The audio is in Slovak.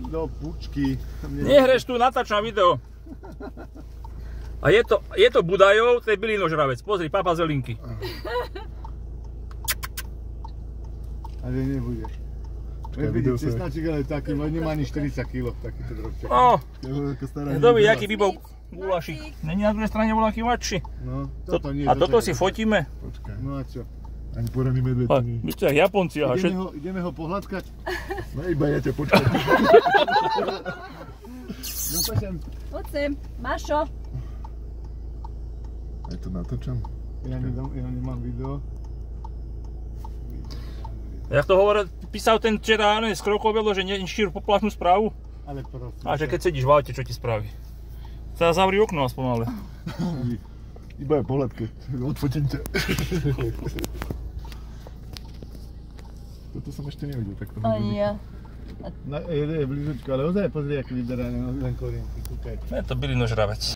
do pučky. Nehreš tu, natáčam video. A je to Budajov, to je bylinožravec. Pozri, papa zelinky. Ale nebude. Vidíte, cesnaček, ale taký, nemá ani 40 kg, takýto drobček. No, kto ví, aký by bol gulášik. Není na druhej strane voľaký mladší. No, toto nie. A toto si fotíme. Počkaj. No a čo? Ani poraný medveď nie. Vy ste jak Japonci. Ideme ho pohľadkať? No iba ja ťa počkať. No počkaj. Poď sem, Mašo. Aj to natáčam. Ja nemám video. Jak to písal ten včera, z Krokovelo, že nešíru poplašnú správu? Ale prosím. A že keď sedíš v aute, čo ti spraví? Teda zavri okno aspoň ale. Iba aj pohľadke. Odfotím ťa. Toto som ešte nevidel takto. Ani ja. Je blížočko, ale ozaj pozri, aký vyberá len korienky, kúkaj. Je to bylinožravec.